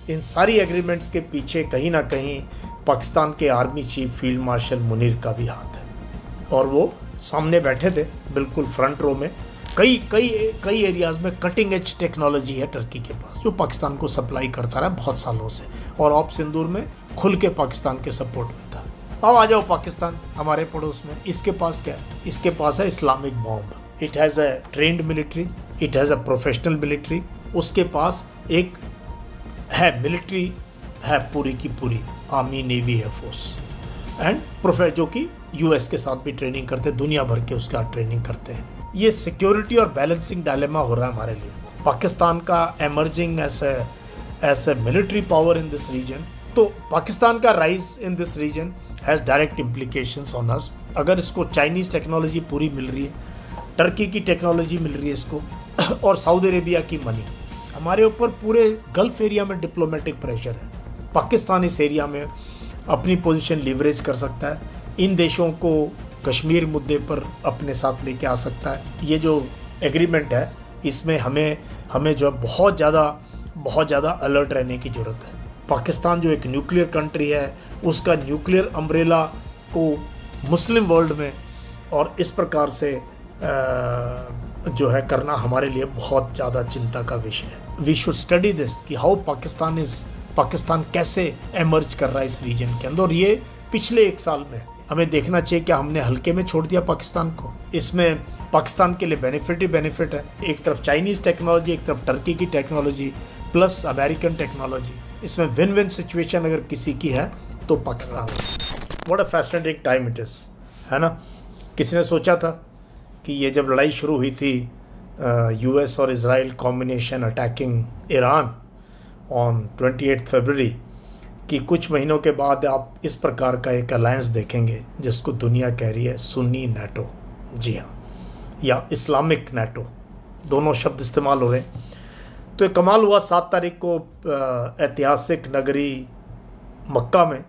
इन सारी एग्रीमेंट्स के पीछे कहीं ना कहीं पाकिस्तान के army chief field marshal Munir का भी हाथ है, और वो सामने बैठे थे बिल्कुल फ्रंट रो में। कई कई कई एरियाज़ में कटिंग एज टेक्नोलॉजी है टर्की के पास, जो पाकिस्तान को सप्लाई करता रहा बहुत सालों से, और ऑप सिंदूर में खुल के पाकिस्तान के सपोर्ट में था। अब आ जाओ पाकिस्तान हमारे पड़ोस में, इसके पास क्या है? इसके पास है Islamic bomb. It has a trend military, it has a professional military. उसके पास एक है मिलिट्री है पूरी की पूरी, आर्मी नेवी एयरफोर्स एंड जो कि यूएस के साथ भी ट्रेनिंग करते हैं, दुनिया भर के उसका ट्रेनिंग करते हैं। ये सिक्योरिटी और बैलेंसिंग डायलेमा हो रहा है हमारे लिए। पाकिस्तान का emerging as a military power in this region, तो पाकिस्तान का rise in this region has direct implications on us. अगर इसको चाइनीज़ टेक्नोलॉजी पूरी मिल रही है, टर्की की टेक्नोलॉजी मिल रही है इसको, और सऊदी अरेबिया की मनी, हमारे ऊपर पूरे गल्फ एरिया में डिप्लोमेटिक प्रेशर है। पाकिस्तान इस एरिया में अपनी पोजीशन लीवरेज कर सकता है, इन देशों को कश्मीर मुद्दे पर अपने साथ लेके आ सकता है। ये जो एग्रीमेंट है इसमें हमें जो है बहुत ज़्यादा अलर्ट रहने की ज़रूरत है। पाकिस्तान जो एक न्यूक्लियर कंट्री है, उसका न्यूक्लियर अम्ब्रेला को मुस्लिम वर्ल्ड में और इस प्रकार से जो है करना हमारे लिए बहुत ज़्यादा चिंता का विषय है। वी शुड स्टडी दिस कि हाउ पाकिस्तान कैसे एमर्ज कर रहा है इस रीजन के अंदर। और ये पिछले 1 साल में हमें देखना चाहिए क्या हमने हल्के में छोड़ दिया पाकिस्तान को। इसमें पाकिस्तान के लिए बेनिफिट ही बेनिफिट है। एक तरफ चाइनीज़ टेक्नोलॉजी, एक तरफ टर्की की टेक्नोलॉजी प्लस अमेरिकन टेक्नोलॉजी, इसमें विन विन सिचुएशन अगर किसी की है तो Pakistan. What a fascinating time it is, है ना। किसी ने सोचा था कि ये जब लड़ाई शुरू हुई थी यूएस और Israel combination attacking Iran on 28 फरवरी, कि कुछ महीनों के बाद आप इस प्रकार का एक अलायंस देखेंगे जिसको दुनिया कह रही है सुन्नी नेटो। जी हाँ, या इस्लामिक नेटो, दोनों शब्द इस्तेमाल हो रहे हैं। तो एक कमाल हुआ 7 तारीख को ऐतिहासिक नगरी मक्का में,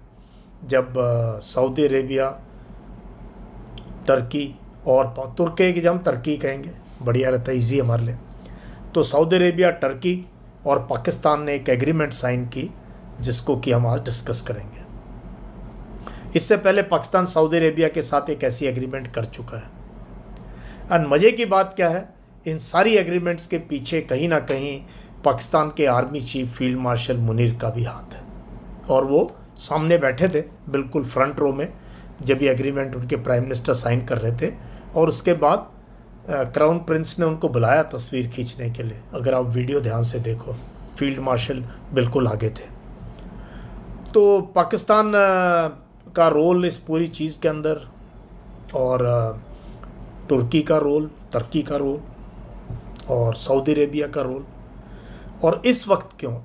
जब सऊदी अरेबिया, तुर्की और तुर्की की जब तुर्की कहेंगे बढ़िया रहता है, ईजी हमारे लिए। तो सऊदी अरेबिया, तुर्की और पाकिस्तान ने एक एग्रीमेंट साइन की जिसको कि हम आज डिस्कस करेंगे। इससे पहले पाकिस्तान सऊदी अरेबिया के साथ एक ऐसी एग्रीमेंट कर चुका है। और मज़े की बात क्या है, इन सारी एग्रीमेंट्स के पीछे कहीं ना कहीं पाकिस्तान के army chief field marshal Munir का भी हाथ है, और वो सामने बैठे थे बिल्कुल फ्रंट रो में जब ये एग्रीमेंट उनके प्राइम मिनिस्टर साइन कर रहे थे। और उसके बाद क्राउन प्रिंस ने उनको बुलाया तस्वीर खींचने के लिए। अगर आप वीडियो ध्यान से देखो, फील्ड मार्शल बिल्कुल आगे थे। तो पाकिस्तान का रोल इस पूरी चीज़ के अंदर, और तुर्की का रोल, तुर्की का रोल, और सऊदी अरेबिया का रोल। और इस वक्त क्यों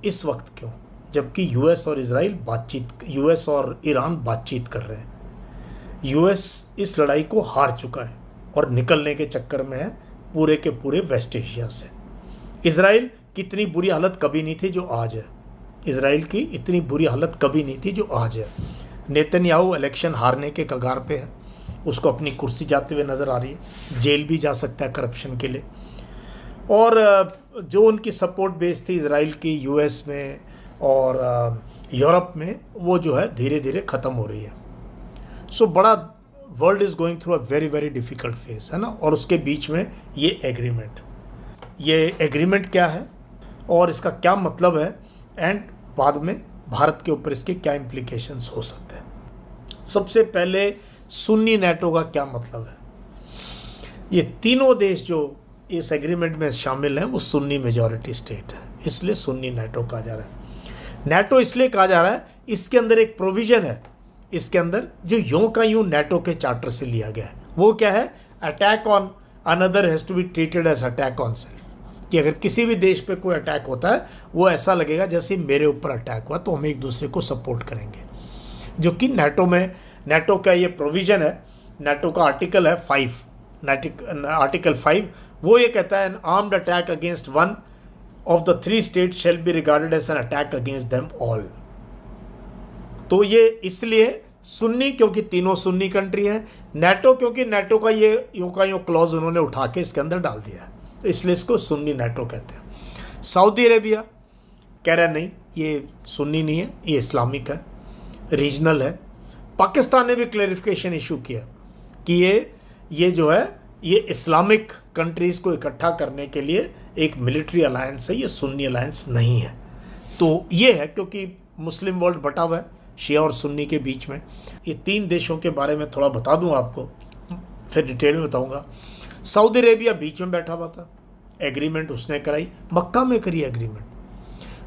जबकि यूएस और ईरान बातचीत कर रहे हैं। यूएस इस लड़ाई को हार चुका है और निकलने के चक्कर में है पूरे के पूरे वेस्ट एशिया से। इजराइल की इतनी बुरी हालत कभी नहीं थी जो आज है। इजराइल की इतनी बुरी हालत कभी नहीं थी जो आज है। नेतन्याहू इलेक्शन हारने के कगार पे है, उसको अपनी कुर्सी जाते हुए नज़र आ रही है, जेल भी जा सकता है करप्शन के लिए। और जो उनकी सपोर्ट बेस थी इजराइल की यूएस में और यूरोप में, वो जो है धीरे धीरे ख़त्म हो रही है। सो बड़ा world is going through a very very difficult phase, है ना। और उसके बीच में ये एग्रीमेंट क्या है और इसका क्या मतलब है, एंड बाद में भारत के ऊपर इसके क्या इम्प्लीकेशंस हो सकते हैं। सबसे पहले सुन्नी नेटो का क्या मतलब है। ये तीनों देश जो इस एग्रीमेंट में शामिल हैं वो सुन्नी मेजॉरिटी स्टेट है, इसलिए सुन्नी नेटो कहा जा रहा है। नेटो इसलिए कहा जा रहा है, इसके अंदर एक प्रोविज़न है, इसके अंदर जो यूं का यूं नेटो के चार्टर से लिया गया है। वो क्या है, attack on another has to be treated as attack on self, कि अगर किसी भी देश पे कोई अटैक होता है वो ऐसा लगेगा जैसे मेरे ऊपर अटैक हुआ, तो हम एक दूसरे को सपोर्ट करेंगे। जो कि नेटो का ये प्रोविज़न है, नेटो का आर्टिकल है 5, आर्टिकल 5, वो ये कहता है an armed attack against one of the 3 state shall be regarded as an attack against them all. तो ये इसलिए सुन्नी क्योंकि तीनों सुन्नी कंट्री हैं, नेटो क्योंकि नेटो का ये यूँ क्लॉज उन्होंने उठा के इसके अंदर डाल दिया है, तो इसलिए इसको सुन्नी नेटो कहते हैं। सऊदी अरेबिया कह रहा नहीं, ये सुन्नी नहीं है, ये इस्लामिक है, रीजनल है। पाकिस्तान ने भी क्लैरिफिकेशन इशू किया कि ये जो है ये इस्लामिक कंट्रीज़ को इकट्ठा करने के लिए एक मिलिट्री अलायंस है, ये सुन्नी अलायंस नहीं है। तो ये है क्योंकि मुस्लिम वर्ल्ड बटा हुआ है शिया और सुन्नी के बीच में। ये 3 देशों के बारे में थोड़ा बता दूं आपको, फिर डिटेल में बताऊंगा। सऊदी अरेबिया बीच में बैठा हुआ था, एग्रीमेंट उसने कराई, मक्का में करी एग्रीमेंट,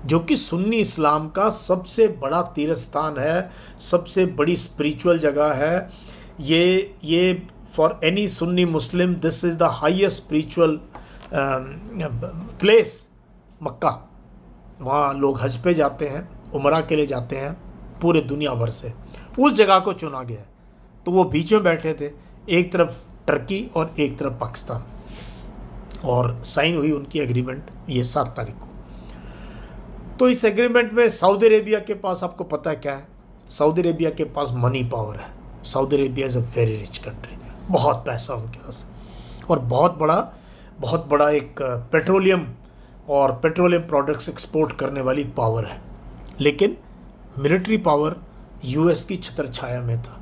जो कि सुन्नी इस्लाम का सबसे बड़ा तीर्थ स्थान है, सबसे बड़ी स्पिरिचुअल जगह है। ये for any Sunni Muslim this is the highest spiritual place, Mecca. वहाँ लोग हज पे जाते हैं, उमरा के लिए जाते हैं पूरे दुनिया भर से, उस जगह को चुना गया है। तो वो बीच में बैठे थे, एक तरफ टर्की और एक तरफ पाकिस्तान, और साइन हुई उनकी एग्रीमेंट ये 7 तारीख को। तो इस एग्रीमेंट में सऊदी अरेबिया के पास, आपको पता है क्या है, सऊदी अरेबिया के पास मनी पावर है। Saudi Arabia is a very rich country, बहुत पैसा उनके पास, और बहुत बड़ा एक पेट्रोलियम और पेट्रोलियम प्रोडक्ट्स एक्सपोर्ट करने वाली पावर है। लेकिन मिलिट्री पावर यूएस की छत्र छाया में था।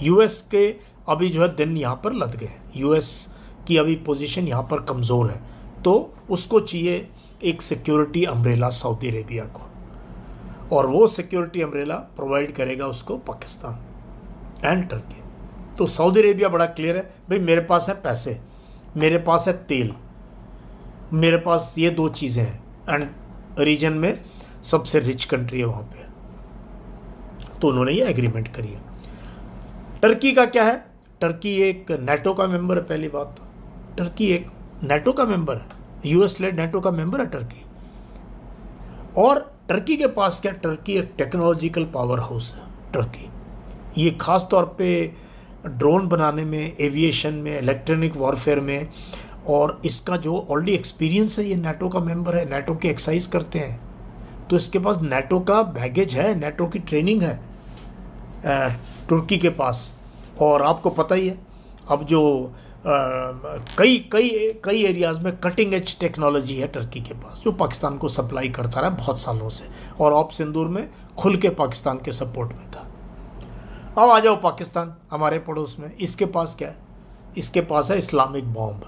यूएस के अभी जो है दिन यहाँ पर लद गए, यूएस की अभी पोजीशन यहाँ पर कमज़ोर है, तो उसको चाहिए एक सिक्योरिटी अम्ब्रेला सऊदी अरेबिया को, और वो सिक्योरिटी अम्ब्रेला प्रोवाइड करेगा उसको पाकिस्तान एंड टर्की। तो सऊदी अरेबिया बड़ा क्लियर है, भाई मेरे पास है पैसे, मेरे पास है तेल, मेरे पास ये 2 चीज़ें हैं, एंड रीजन में सबसे रिच कंट्री है वहाँ पे। तो उन्होंने ये एग्रीमेंट करी है। टर्की का क्या है, टर्की एक नेटो का मेंबर है। पहली बात तो टर्की एक नेटो का मेंबर है, यूएस लेड नेटो का मेंबर है टर्की। और टर्की के पास क्या, टर्की एक टेक्नोलॉजिकल पावर हाउस है। टर्की ये ख़ास तौर पे ड्रोन बनाने में, एविएशन में, इलेक्ट्रॉनिक वॉरफेयर में, और इसका जो ऑलरेडी एक्सपीरियंस है, ये नेटो का मेंबर है, नेटो की एक्सरसाइज करते हैं, तो इसके पास नेटो का बैगेज है, नेटो की ट्रेनिंग है तुर्की के पास। और आपको पता ही है अब जो कई एरियाज़ में कटिंग एज टेक्नोलॉजी है टर्की के पास, जो पाकिस्तान को सप्लाई करता रहा बहुत सालों से, और ऑप सिंदूर में खुल के पाकिस्तान के सपोर्ट में था। अब आ जाओ पाकिस्तान हमारे पड़ोस में, इसके पास क्या है, इसके पास है इस्लामिक बॉम्ब,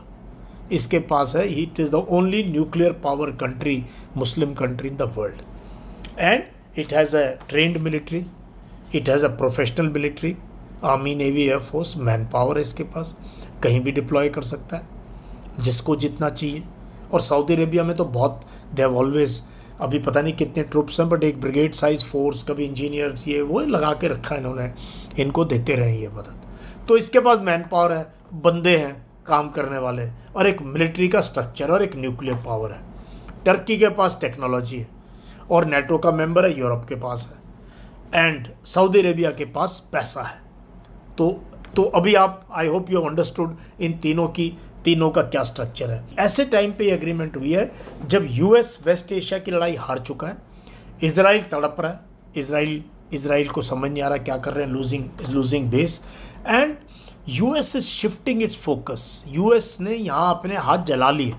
इसके पास है, it is the only nuclear power country, Muslim country in the world, and it has a trend military, it has a professional military, army, navy, air force, man power है इसके पास, कहीं भी डिप्लॉय कर सकता है जिसको जितना चाहिए। और सऊदी अरेबिया में तो बहुत, दे हैव ऑलवेज, अभी पता नहीं कितने ट्रूप्स हैं, बट एक ब्रिगेड साइज फोर्स, कभी इंजीनियर्स ये वो लगा के रखा है इन्होंने, इनको देते रहे ये मदद। तो इसके पास मैन पावर है, बंदे हैं काम करने वाले, और एक मिलिट्री का स्ट्रक्चर और एक न्यूक्लियर पावर है। टर्की के पास टेक्नोलॉजी है, और नेटो का मेंबर है, यूरोप के पास है, एंड सऊदी अरेबिया के पास पैसा है। तो अभी आप, I hope you understood in तीनों का क्या स्ट्रक्चर है। ऐसे टाइम पे ये एग्रीमेंट हुई है जब यूएस वेस्ट एशिया की लड़ाई हार चुका है, इजराइल तड़प रहा है, इजराइल को समझ नहीं आ रहा क्या कर रहे हैं, losing base, and US is shifting it's focus. US ने यहाँ अपने हाथ जला लिए,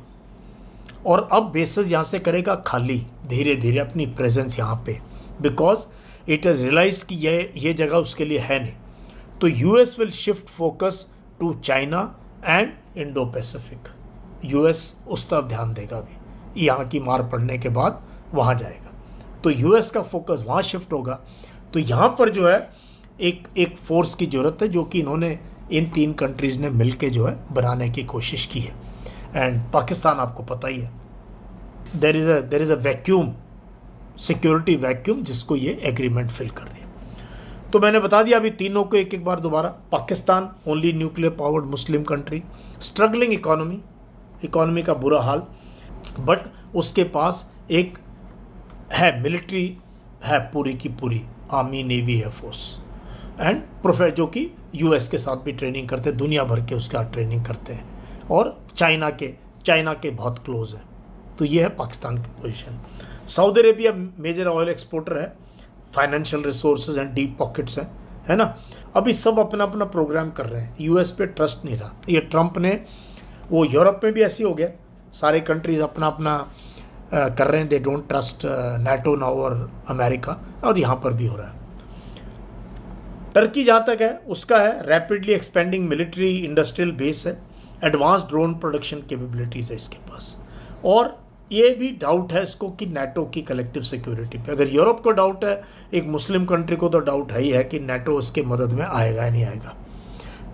और अब बेसिस यहाँ से करेगा खाली, धीरे धीरे अपनी प्रेजेंस यहाँ पे, बिकॉज इट हैज़ रियलाइज कि ये जगह उसके लिए है नहीं। तो US will shift focus to China and Indo Pacific. US उस तरफ ध्यान देगा, अभी यहाँ की मार पड़ने के बाद वहाँ जाएगा, तो यूएस का फोकस वहाँ शिफ्ट होगा। तो यहाँ पर जो है एक फोर्स की ज़रूरत है, जो कि इन्होंने इन 3 कंट्रीज़ ने मिल के जो है बनाने की कोशिश की है। एंड पाकिस्तान आपको पता ही है, there is a vacuum, security vacuum, जिसको ये एग्रीमेंट फिल कर रही है। तो मैंने बता दिया अभी तीनों को एक बार दोबारा। Pakistan only nuclear powered Muslim country, struggling economy का बुरा हाल, बट उसके पास एक है मिलिट्री है पूरी की पूरी, army, navy, air force, and professor जो कि यूएस के साथ भी ट्रेनिंग करते हैं, दुनिया भर के उसके साथ ट्रेनिंग करते हैं, और चाइना के बहुत क्लोज है। तो ये है पाकिस्तान की position. Saudi Arabia major oil exporter है, financial resources and deep pockets हैं, है ना। अभी सब अपना अपना प्रोग्राम कर रहे हैं, यूएस पे ट्रस्ट नहीं रहा। ये ट्रंप ने, वो यूरोप में भी ऐसे हो गया, सारे कंट्रीज़ अपना अपना कर रहे हैं, they don't trust NATO now और अमेरिका, और यहाँ पर भी हो रहा है। टर्की जहाँ तक है उसका है rapidly expanding military industrial base है, एडवांस ड्रोन प्रोडक्शन कैपेबिलिटीज़ है इसके पास, और ये भी डाउट है इसको कि नाटो की कलेक्टिव सिक्योरिटी पे। अगर यूरोप को डाउट है, एक मुस्लिम कंट्री को तो डाउट है ही है कि नाटो उसके मदद में आएगा या नहीं आएगा।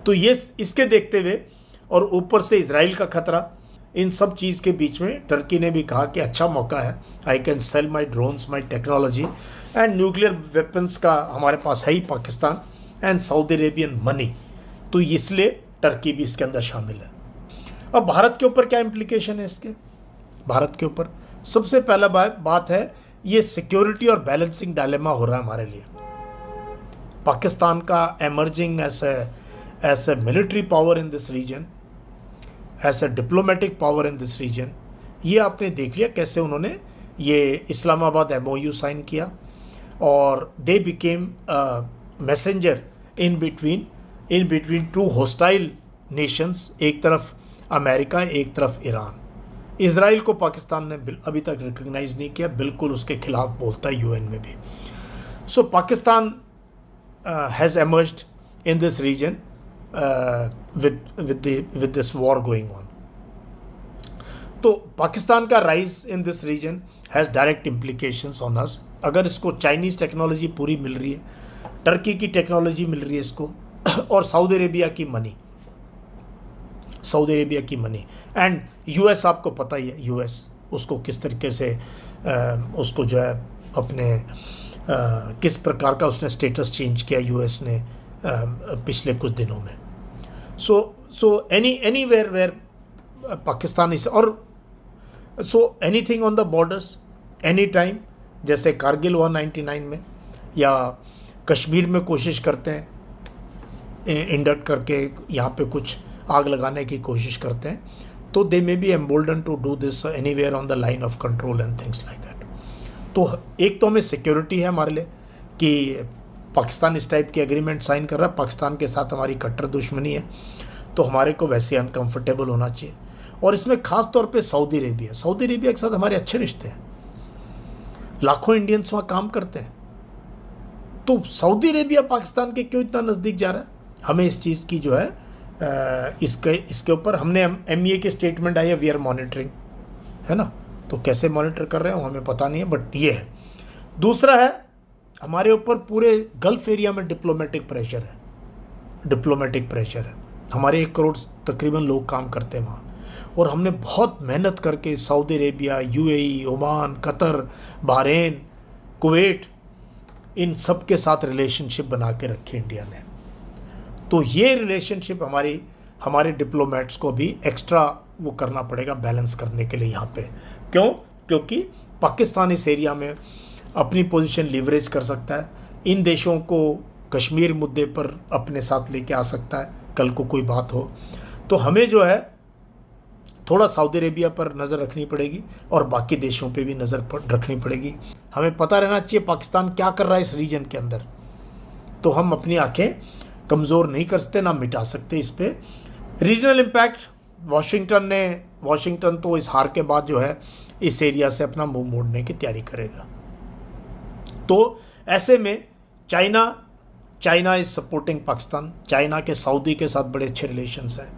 तो ये इसके देखते हुए, और ऊपर से इजराइल का खतरा, इन सब चीज़ के बीच में टर्की ने भी कहा कि अच्छा मौका है, I can sell my drones, my technology and nuclear weapons का हमारे पास है ही Pakistan, and Saudi Arabian money, तो इसलिए टर्की भी इसके अंदर शामिल है। अब भारत के ऊपर क्या इम्प्लीकेशन है इसके? भारत के ऊपर सबसे पहला बात है, ये सिक्योरिटी और बैलेंसिंग डायलेमा हो रहा है हमारे लिए। पाकिस्तान का emerging as a military power in this region, as a diplomatic power in this region, ये आपने देख लिया कैसे उन्होंने ये इस्लामाबाद MOU साइन किया, और they became messenger in between two hostile Nations, एक तरफ अमेरिका, एक तरफ ईरान। इजराइल को पाकिस्तान ने अभी तक रिकग्नाइज नहीं किया, बिल्कुल उसके खिलाफ बोलता है UN में भी। So Pakistan has emerged in this region with this war going on। तो पाकिस्तान का rise in this region has direct implications on us. अगर इसको चाइनीज़ टेक्नोलॉजी पूरी मिल रही है, टर्की की टेक्नोलॉजी मिल रही है इसको, और सऊदी अरेबिया की मनी एंड US, आपको पता ही है US उसको किस तरीके से उसको जो है अपने किस प्रकार का उसने स्टेटस चेंज किया US ने पिछले कुछ दिनों में। सो एनीवेयर वेयर पाकिस्तान इज, और so anything on the borders any time, जैसे कारगिल हुआ 99 में, या कश्मीर में कोशिश करते हैं इंडक्ट करके यहाँ पे कुछ आग लगाने की कोशिश करते हैं, तो they may be embolden to do this anywhere on the line of control and things like that. तो एक तो हमें सिक्योरिटी है हमारे लिए कि पाकिस्तान इस टाइप की एग्रीमेंट साइन कर रहा है, पाकिस्तान के साथ हमारी कट्टर दुश्मनी है, तो हमारे को वैसे अनकंफर्टेबल होना चाहिए। और इसमें ख़ास तौर पे सऊदी अरेबिया के साथ हमारे अच्छे रिश्ते हैं, लाखों इंडियंस वहाँ काम करते हैं, तो सऊदी अरेबिया पाकिस्तान के क्यों इतना नज़दीक जा रहा है? हमें इस चीज़ की जो है इसके ऊपर हमने MEA की स्टेटमेंट आई है, वी आर मॉनिटरिंग, है ना, तो कैसे मॉनिटर कर रहे हो हमें पता नहीं है, बट ये है। दूसरा है हमारे ऊपर पूरे गल्फ़ एरिया में डिप्लोमेटिक प्रेशर है। हमारे 1 करोड़ तकरीबन लोग काम करते हैं वहाँ, और हमने बहुत मेहनत करके Saudi Arabia, UAE, Oman, Qatar, Bahrain, Kuwait, इन सब के साथ रिलेशनशिप बना के रखी इंडिया ने। तो ये रिलेशनशिप हमारे डिप्लोमेट्स को भी एक्स्ट्रा वो करना पड़ेगा बैलेंस करने के लिए यहाँ पे। क्यों? क्योंकि पाकिस्तान इस एरिया में अपनी पोजीशन लीवरेज कर सकता है, इन देशों को कश्मीर मुद्दे पर अपने साथ लेके आ सकता है, कल को कोई बात हो तो हमें जो है थोड़ा सऊदी अरेबिया पर नज़र रखनी पड़ेगी, और बाकी देशों पे भी नज़र रखनी पड़ेगी। हमें पता रहना चाहिए पाकिस्तान क्या कर रहा है इस रीजन के अंदर, तो हम अपनी आंखें कमज़ोर नहीं कर सकते, ना मिटा सकते इस पे। रीजनल इम्पैक्ट, वाशिंगटन तो इस हार के बाद जो है इस एरिया से अपना मुंह मोड़ने की तैयारी करेगा। तो ऐसे में China is supporting Pakistan. China के सऊदी के साथ बड़े अच्छे रिलेशंस हैं,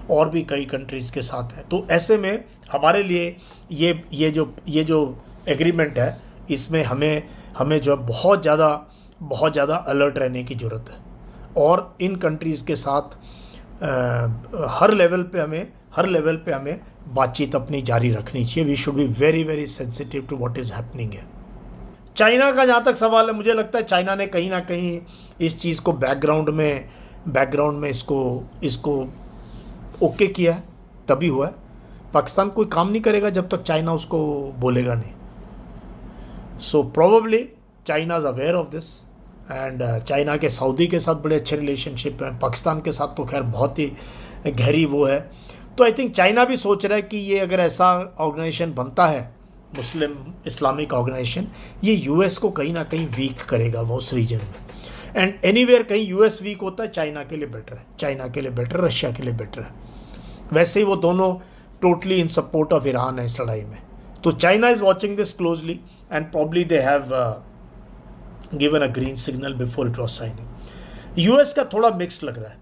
और भी कई कंट्रीज़ के साथ है। तो ऐसे में हमारे लिए ये जो एग्रीमेंट है, इसमें हमें जो है बहुत ज़्यादा अलर्ट रहने की ज़रूरत है, और इन कंट्रीज़ के साथ हर लेवल पे हमें बातचीत अपनी जारी रखनी चाहिए। We should be very very sensitive to what is happening है। चाइना का जहाँ तक सवाल है, मुझे लगता है चाइना ने कहीं ना कहीं इस चीज़ को बैकग्राउंड में इसको ओके किया है, तभी हुआ है। पाकिस्तान कोई काम नहीं करेगा जब तक चाइना उसको बोलेगा नहीं। So probably China is aware of this, and China के सऊदी के साथ बड़े अच्छे रिलेशनशिप हैं, पाकिस्तान के साथ तो खैर बहुत ही गहरी वो है। तो आई थिंक चाइना भी सोच रहा है कि ये अगर ऐसा ऑर्गेनाइजेशन बनता है, मुस्लिम इस्लामिक ऑर्गेनाइजेशन, ये US को कहीं ना कहीं वीक करेगा वो उस रीजन में। एंड एनीवेयर कहीं US वीक होता है, चाइना के लिए बेटर, रशिया के लिए बेटर है। वैसे ही वो दोनों totally in support of Iran है इस लड़ाई में, तो China is watching this closely and probably they have given a green signal before it was signing. US का थोड़ा मिक्स लग रहा है,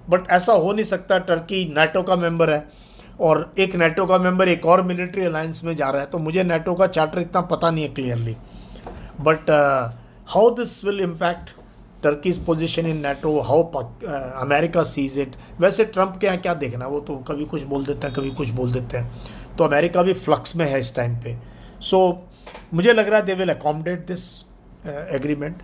बट ऐसा हो नहीं सकता। टर्की नाटो का मेंबर है और एक नाटो का मेंबर एक और मिलिट्री अलायंस में जा रहा है, तो मुझे नाटो का चार्टर इतना पता नहीं है clearly, but how this will impact Turkey's position in NATO, how America sees it. वैसे ट्रंप के यहाँ क्या देखना, वो तो कभी कुछ बोल देते हैं कभी कुछ बोल देते हैं, तो अमेरिका भी फ्लक्स में है इस टाइम पे। सो मुझे लग रहा है they will accommodate this agreement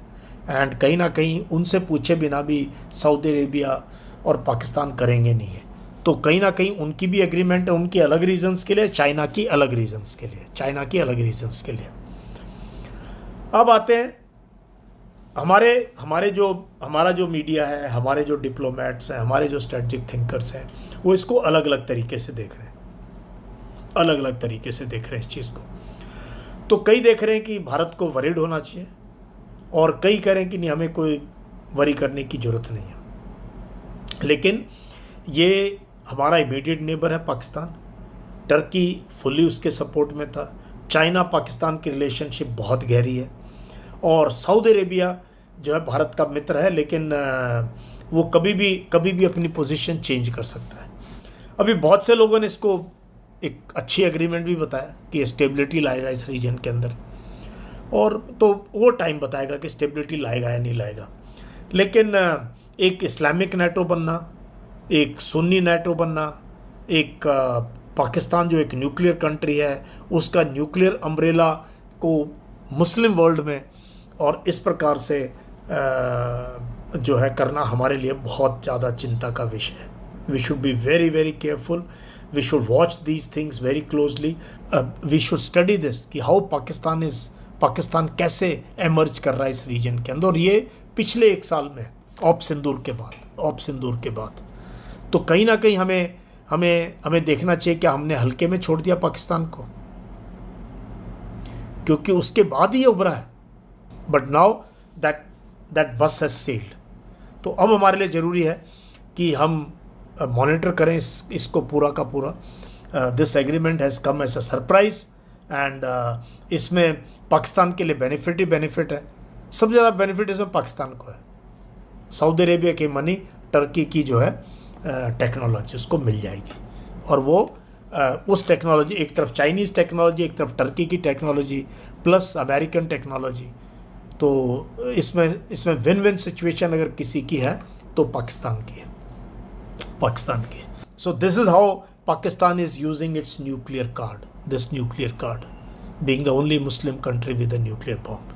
and कहीं ना कहीं उनसे पूछे बिना भी सऊदी अरेबिया और पाकिस्तान करेंगे नहीं है। तो कहीं ना कहीं उनकी भी एग्रीमेंट है, उनकी अलग रीजंस के लिए, चाइना की अलग रीजंस के लिए, चाइना की अलग रीजंस के लिए। अब आते हैं हमारा जो मीडिया है, हमारे जो डिप्लोमेट्स हैं, हमारे जो स्ट्रेटजिक थिंकर्स हैं, वो इसको अलग अलग तरीके से देख रहे हैं, अलग अलग तरीके से देख रहे हैं इस चीज़ को। तो कई देख रहे हैं कि भारत को वरीड होना चाहिए और कई कह रहे हैं कि नहीं, हमें कोई वरी करने की ज़रूरत नहीं है। लेकिन ये हमारा इमीडिएट नेबर है पाकिस्तान, टर्की फुली उसके सपोर्ट में था, चाइना पाकिस्तान की रिलेशनशिप बहुत गहरी है और सऊदी अरेबिया जो है भारत का मित्र है, लेकिन वो कभी भी अपनी पोजीशन चेंज कर सकता है। अभी बहुत से लोगों ने इसको एक अच्छी एग्रीमेंट भी बताया कि स्टेबिलिटी लाएगा इस रीजन के अंदर, और तो वो टाइम बताएगा कि स्टेबिलिटी लाएगा या नहीं लाएगा। लेकिन एक इस्लामिक नाटो बनना, एक सुन्नी नाटो बनना, एक पाकिस्तान जो एक न्यूक्लियर कंट्री है उसका न्यूक्लियर अम्ब्रेला को मुस्लिम वर्ल्ड में और इस प्रकार से जो है करना हमारे लिए बहुत ज़्यादा चिंता का विषय है। We should be very very careful, we should watch these things very closely, we should study this कि हाउ पाकिस्तान कैसे एमर्ज कर रहा है इस रीजन के अंदर। और ये पिछले 1 साल में ऑप सिंदूर के बाद तो कहीं ना कहीं हमें देखना चाहिए कि हमने हल्के में छोड़ दिया पाकिस्तान को, क्योंकि उसके बाद ही ये उभरा है। बट नाउ दैट बस हैज सेल्ड। तो अब हमारे लिए ज़रूरी है कि हम मॉनिटर करें इसको पूरा का पूरा। This agreement has come as a surprise and इसमें पाकिस्तान के लिए बेनिफिट ही बेनिफिट है। सबसे ज़्यादा बेनिफिट इसमें पाकिस्तान को है। सऊदी अरेबिया की मनी टर्की की जो है टेक्नोलॉजी उसको मिल जाएगी, और वो उस टेक्नोलॉजी, एक तरफ चाइनीज़ टेक्नोलॉजी, एक तरफ टर्की की टेक्नोलॉजी प्लस अमेरिकन टेक्नोलॉजी, तो इसमें विन विन सिचुएशन अगर किसी की है तो पाकिस्तान की है। So this is how Pakistan is using its nuclear card, this nuclear card being the only Muslim country with a nuclear bomb.